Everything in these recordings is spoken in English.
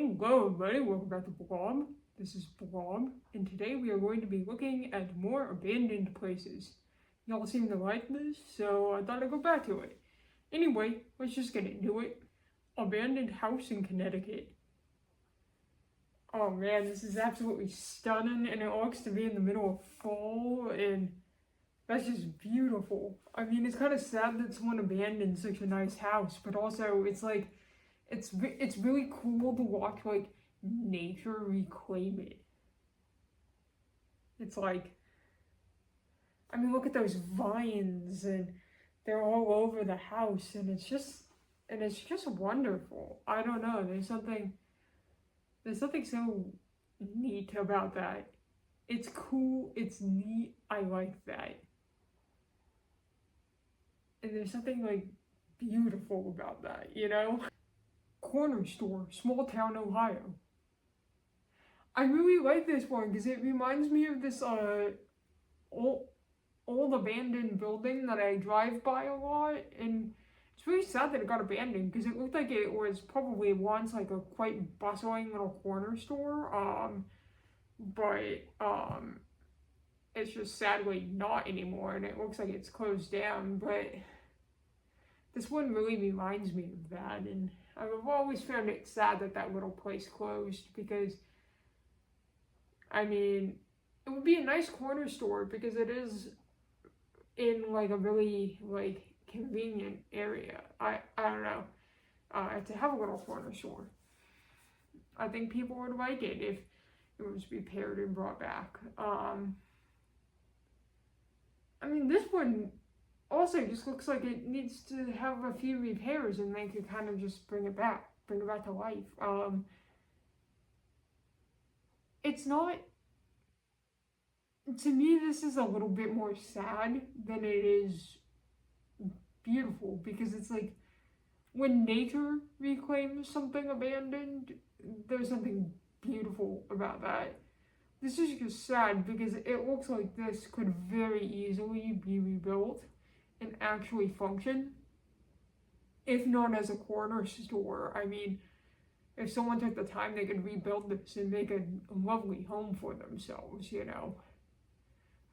Hello everybody, welcome back to Blob. This is Blob, and today we are going to be looking at more abandoned places. Y'all seem to like this, so I thought I'd go back to it. Anyway, let's just get into it. Abandoned house in Connecticut. Oh man, this is absolutely stunning, and it looks to be in the middle of fall, and that's just beautiful. I mean, it's kind of sad that someone abandoned such a nice house, but also it's like, it's really cool to watch like nature reclaim it. It's like, I mean, look at those vines, and they're all over the house, and it's just wonderful. I don't know, there's something so neat about that. It's cool, it's neat, I like that. And there's something like beautiful about that, you know? Corner store, small town, Ohio. I really like this one because it reminds me of this old abandoned building that I drive by a lot, and it's really sad that it got abandoned because it looked like it was probably once like a quite bustling little corner store, but it's just sadly not anymore, and it looks like it's closed down. But this one really reminds me of that, and I've always found it sad that that little place closed because, I mean, it would be a nice corner store because it is in like a really like convenient area. I don't know, to have a little corner store. I think people would like it if it was repaired and brought back. I mean, this one also just looks like it needs to have a few repairs, and they could kind of just bring it back to life. It's not, to me, this is a little bit more sad than it is beautiful, because it's like when nature reclaims something abandoned, there's something beautiful about that. This is just sad because it looks like this could very easily be rebuilt and actually function, if not as a corner store. I mean, if someone took the time, they could rebuild this and make a lovely home for themselves, you know.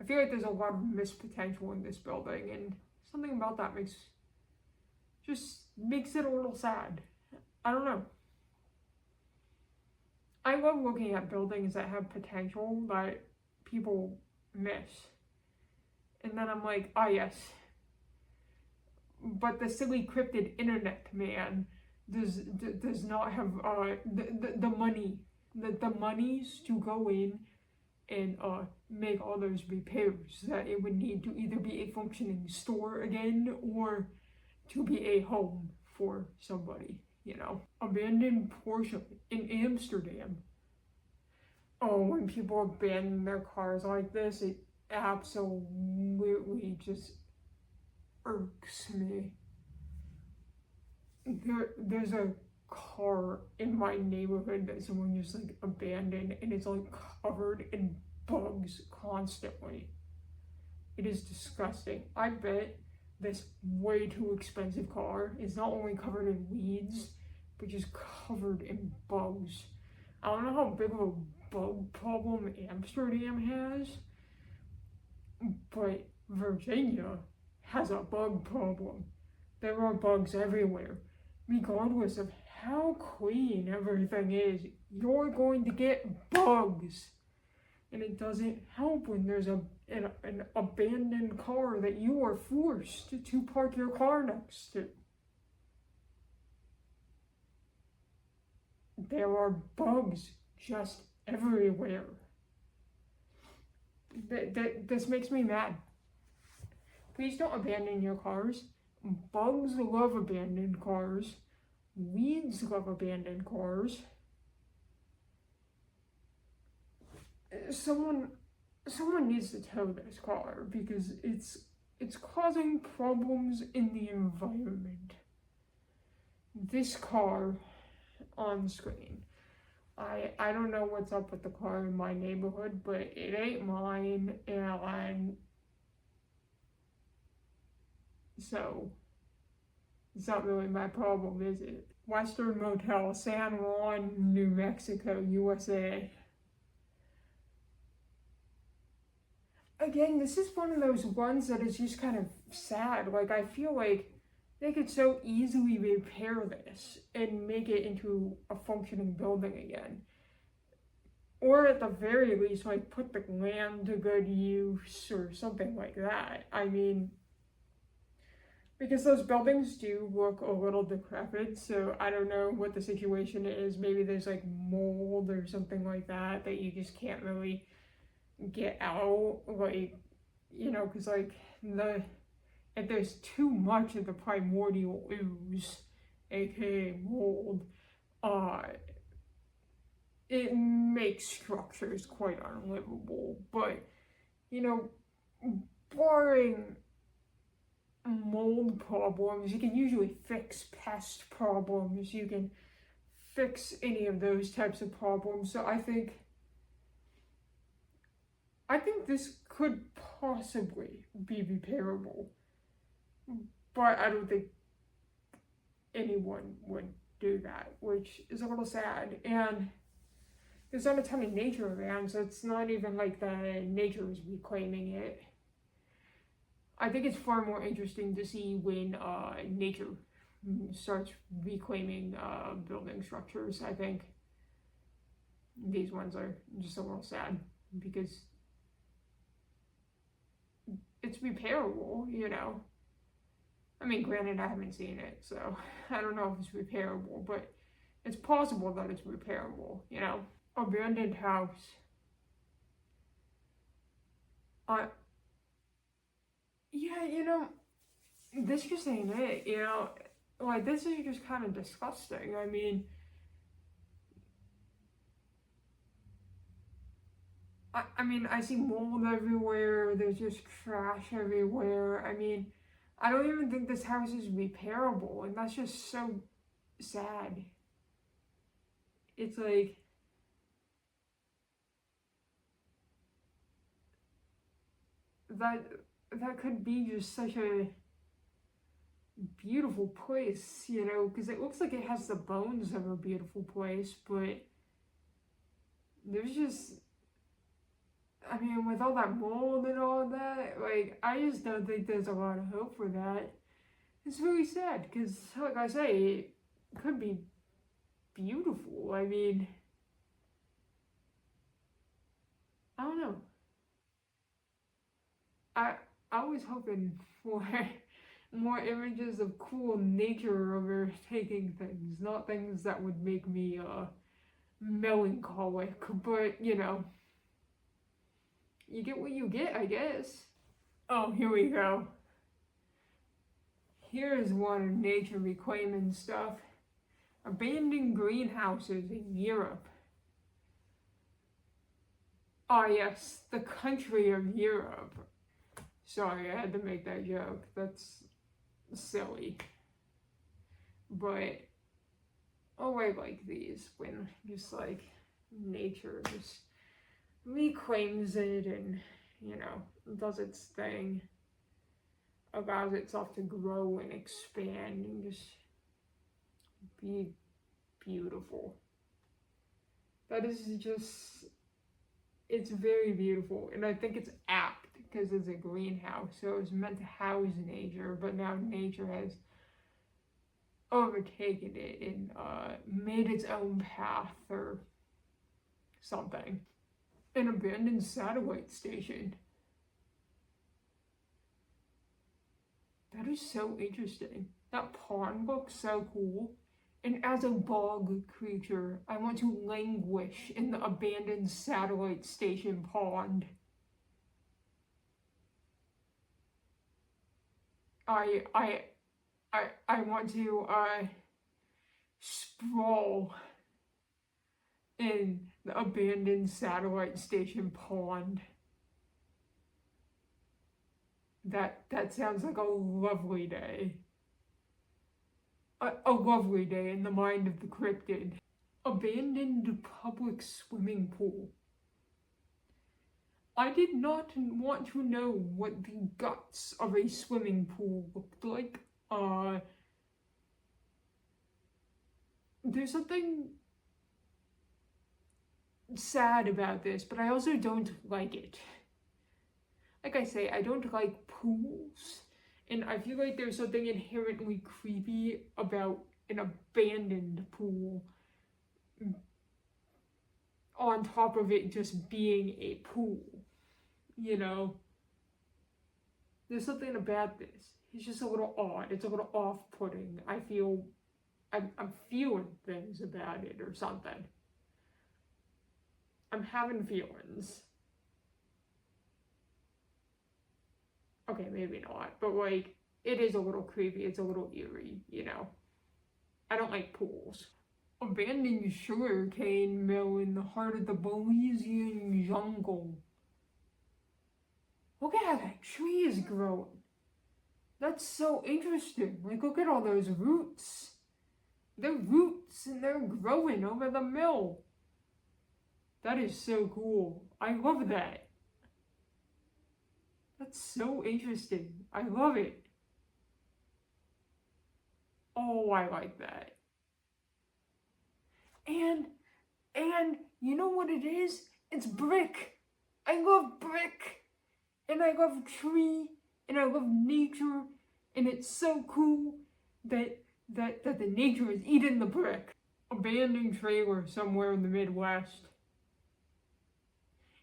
I feel like there's a lot of missed potential in this building, and something about that makes it a little sad. I don't know. I love looking at buildings that have potential that people miss. And then I'm like, ah yes. But the silly cryptid internet man does not have the monies to go in and make all those repairs that it would need to either be a functioning store again or to be a home for somebody, you know. Abandoned Porsche in Amsterdam. Oh, when people abandon their cars like this, it absolutely just irks me. There's a car in my neighborhood that someone just like abandoned, and it's like covered in bugs constantly. It is disgusting. I bet this way too expensive car is not only covered in weeds, but just covered in bugs. I don't know how big of a bug problem Amsterdam has, but Virginia has a bug problem. There are bugs everywhere. Regardless of how clean everything is, you're going to get bugs. And it doesn't help when there's an abandoned car that you are forced to park your car next to. There are bugs just everywhere. This makes me mad. Please don't abandon your cars. Bugs love abandoned cars. Weeds love abandoned cars. Someone needs to tow this car because it's causing problems in the environment. This car on screen. I don't know what's up with the car in my neighborhood, but it ain't mine, and so it's not really my problem, is it? Western Motel, San Juan, New Mexico, USA. Again, this is one of those ones that is just kind of sad. Like, I feel like they could so easily repair this and make it into a functioning building again. Or at the very least, like, put the land to good use or something like that. I mean, because those buildings do look a little decrepit, so I don't know what the situation is. Maybe there's like mold or something like that that you just can't really get out. Like, you know, because like if there's too much of the primordial ooze, aka mold, it makes structures quite unlivable. But, you know, barring mold problems, you can usually fix pest problems, you can fix any of those types of problems. So I think this could possibly be repairable, but I don't think anyone would do that, which is a little sad. And there's not a ton of nature around, so it's not even like the nature is reclaiming it. I think it's far more interesting to see when nature starts reclaiming building structures. I think these ones are just a little sad because it's repairable, you know. I mean, granted, I haven't seen it, so I don't know if it's repairable, but it's possible that it's repairable, you know. Abandoned house. Yeah, you know, this just ain't it, you know. Like, this is just kind of disgusting. I mean, I see mold everywhere. There's just trash everywhere. I mean, I don't even think this house is repairable, and that's just so sad. It's like, that could be just such a beautiful place, you know, because it looks like it has the bones of a beautiful place, but there's just, I mean, with all that mold and all that, like, I just don't think there's a lot of hope for that. It's really sad, because, like I say, it could be beautiful. I mean, I don't know. I was hoping for more images of cool nature overtaking things, not things that would make me melancholic, but you know, you get what you get, I guess. Oh, here we go. Here's one of nature reclaiming stuff. Abandoned greenhouses in Europe. Ah, yes, the country of Europe. Sorry, I had to make that joke. That's silly. But, oh, I like these when just like nature just reclaims it and, you know, does its thing, allows itself to grow and expand and just be beautiful. That is just, it's very beautiful, and I think it's apt because it's a greenhouse, so it was meant to house nature, but now nature has overtaken it and made its own path or something. An abandoned satellite station. That is so interesting. That pond looks so cool. And as a bog creature, I want to languish in the abandoned satellite station pond. I want to sprawl in the abandoned satellite station pond. That sounds like a lovely day. A lovely day in the mind of the cryptid. Abandoned public swimming pool. I did not want to know what the guts of a swimming pool looked like. there's something sad about this, but I also don't like it. Like I say, I don't like pools, and I feel like there's something inherently creepy about an abandoned pool on top of it just being a pool, you know? There's something about this. It's just a little odd. It's a little off-putting. I feel, I'm feeling things about it or something. I'm having feelings. Okay, maybe not, but like, it is a little creepy. It's a little eerie, you know? I don't like pools. Abandoned sugarcane mill in the heart of the Belizean jungle. Look at how that tree is growing. That's so interesting. Like, look at all those roots. They're roots and they're growing over the mill. That is so cool. I love that. That's so interesting. I love it. Oh, I like that. And you know what it is? It's brick. I love brick. And I love tree. And I love nature. And it's so cool that the nature is eating the brick. Abandoned trailer somewhere in the Midwest.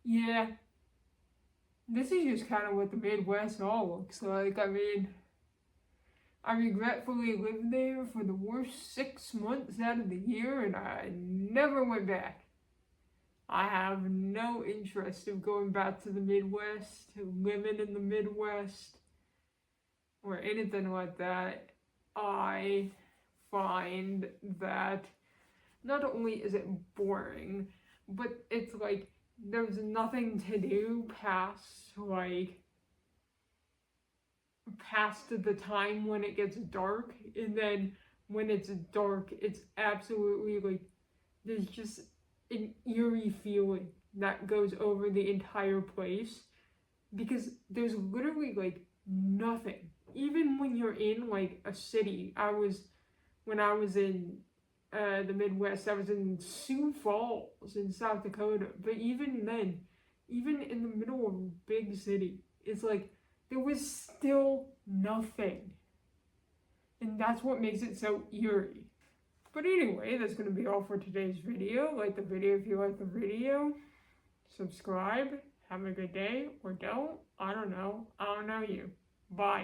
Yeah. This is just kind of what the Midwest all looks like. I mean, I regretfully lived there for the worst 6 months out of the year, and I never went back. I have no interest in going back to the Midwest, living in the Midwest, or anything like that. I find that not only is it boring, but it's like there's nothing to do past the time when it gets dark, and then when it's dark, it's absolutely like there's just an eerie feeling that goes over the entire place because there's literally like nothing. Even when you're in like a city, when I was in the Midwest, I was in Sioux Falls in South Dakota, but even then, even in the middle of a big city, it's like there was still nothing. And that's what makes it so eerie. But anyway, that's going to be all for today's video. Like the video if you like the video. Subscribe. Have a good day. Or don't. I don't know. I don't know you. Bye.